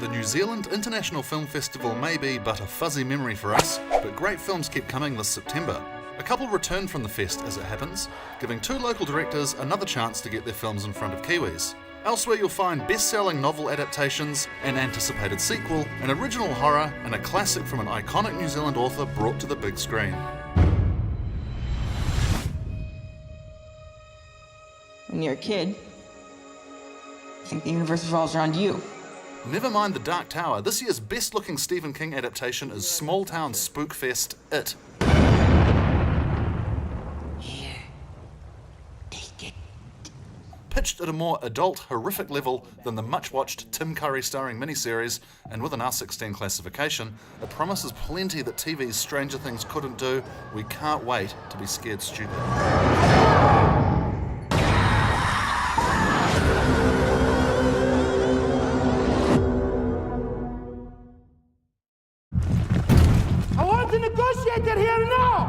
The New Zealand International Film Festival may be but a fuzzy memory for us, but great films keep coming this September. A couple returned from the fest as it happens, giving two local directors another chance to get their films in front of Kiwis. Elsewhere you'll find best-selling novel adaptations, an anticipated sequel, an original horror, and a classic from an iconic New Zealand author brought to the big screen. When you're a kid, you think the universe revolves around you. Never mind The Dark Tower, this year's best-looking Stephen King adaptation is small-town spookfest It. Here, take it. Pitched at a more adult, horrific level than the much-watched Tim Curry starring miniseries, and with an R16 classification, it promises plenty that TV's Stranger Things couldn't do. We can't wait to be scared stupid. Negotiated here now!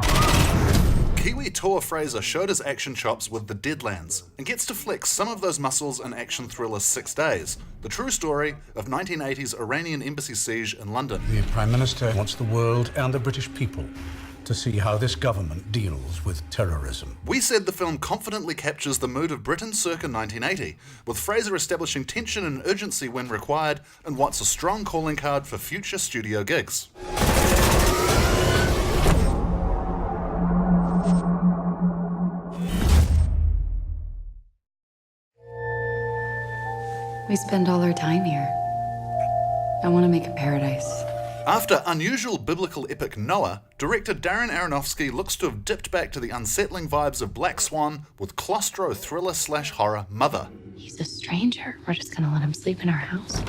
Kiwi Tor Fraser showed his action chops with The Deadlands and gets to flex some of those muscles in action thriller 6 Days, the true story of 1980s Iranian embassy siege in London. The Prime Minister wants the world and the British people to see how this government deals with terrorism. We said the film confidently captures the mood of Britain circa 1980, with Fraser establishing tension and urgency when required, and what's a strong calling card for future studio gigs. We spend all our time here. I want to make a paradise. After unusual biblical epic Noah, director Darren Aronofsky looks to have dipped back to the unsettling vibes of Black Swan with claustro thriller/horror Mother. He's a stranger. We're just gonna let him sleep in our house.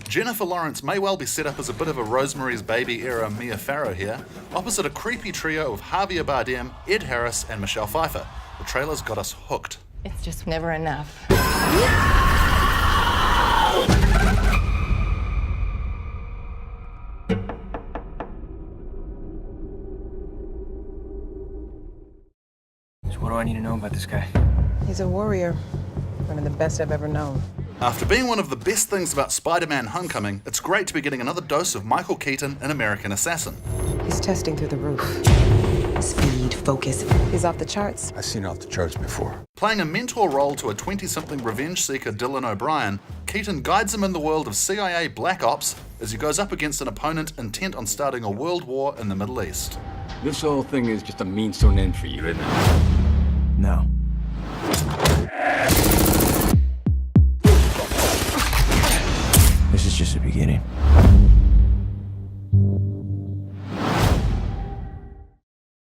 Jennifer Lawrence may well be set up as a bit of a Rosemary's Baby era Mia Farrow here, opposite a creepy trio of Javier Bardem, Ed Harris and Michelle Pfeiffer. The trailer's got us hooked. It's just never enough. So what do I need to know about this guy? He's a warrior. One of the best I've ever known. After being one of the best things about Spider-Man Homecoming, it's great to be getting another dose of Michael Keaton in American Assassin. He's testing through the roof. Speed, focus. He's off the charts. I've seen it off the charts before. Playing a mentor role to a 20-something revenge seeker Dylan O'Brien, Keaton guides him in the world of CIA Black Ops as he goes up against an opponent intent on starting a world war in the Middle East. This whole thing is just a means to an end for you, isn't it? No. This is just the beginning.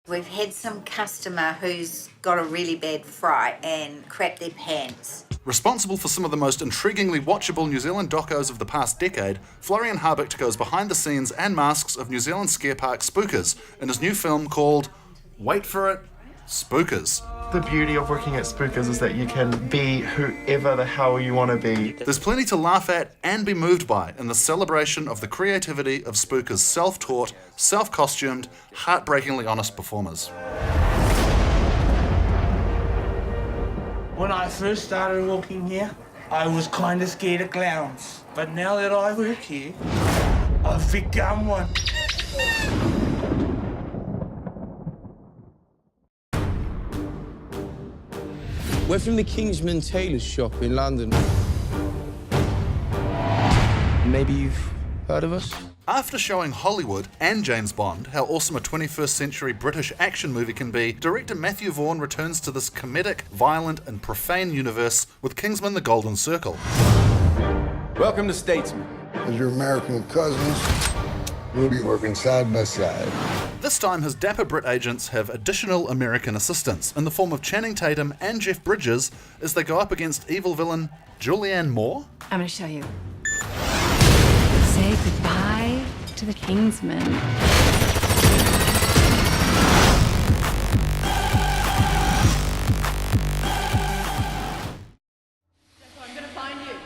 We've had some customer who's got a really bad fright and crapped their pants. Responsible for some of the most intriguingly watchable New Zealand docos of the past decade, Florian Harbicht goes behind the scenes and masks of New Zealand scare park spookers in his new film called, wait for it, Spookers. The beauty of working at Spookers is that you can be whoever the hell you want to be. There's plenty to laugh at and be moved by in the celebration of the creativity of Spookers' self-taught, self-costumed, heartbreakingly honest performers. When I first started working here, I was kind of scared of clowns. But now that I work here, I've become one. We're from the Kingsman tailor shop in London. Maybe you've heard of us? After showing Hollywood and James Bond how awesome a 21st century British action movie can be, director Matthew Vaughn returns to this comedic, violent and profane universe with Kingsman: The Golden Circle. Welcome to Statesman. As your American cousins, we'll be working side by side. This time his dapper Brit agents have additional American assistants in the form of Channing Tatum and Jeff Bridges as they go up against evil villain Julianne Moore. I'm gonna show you. Say goodbye to the Kingsman. I'm gonna find you.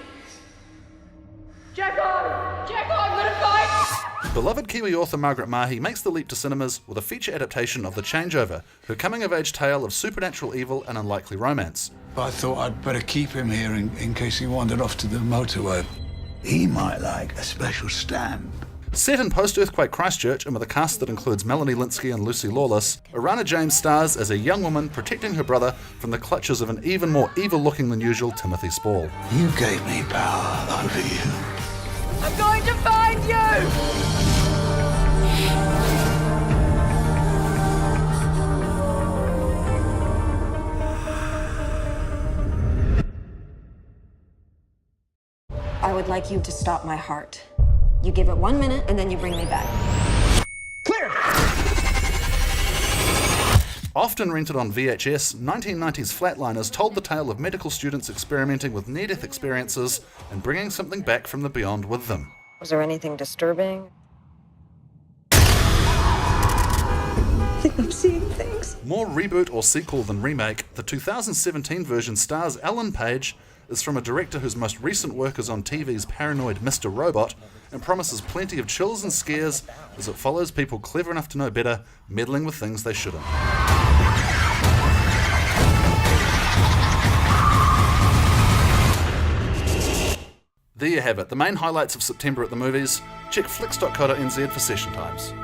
Jacko, I'm gonna find you! Beloved Kiwi author Margaret Mahy makes the leap to cinemas with a feature adaptation of The Changeover, her coming-of-age tale of supernatural evil and unlikely romance. I thought I'd better keep him here in case he wandered off to the motorway. He might like a special stamp. Set in post-earthquake Christchurch and with a cast that includes Melanie Linsky and Lucy Lawless, Orana James stars as a young woman protecting her brother from the clutches of an even more evil-looking than usual Timothy Spall. You gave me power over you. I'm going to find you! I would like you to stop my heart. You give it 1 minute, and then you bring me back. Clear! Often rented on VHS, 1990s Flatliners told the tale of medical students experimenting with near-death experiences and bringing something back from the beyond with them. Was there anything disturbing? I think I'm seeing things. More reboot or sequel than remake, the 2017 version stars Ellen Page, is from a director whose most recent work is on TV's paranoid Mr. Robot, and promises plenty of chills and scares as it follows people clever enough to know better meddling with things they shouldn't. There you have it, the main highlights of September at the movies. Check flicks.co.nz for session times.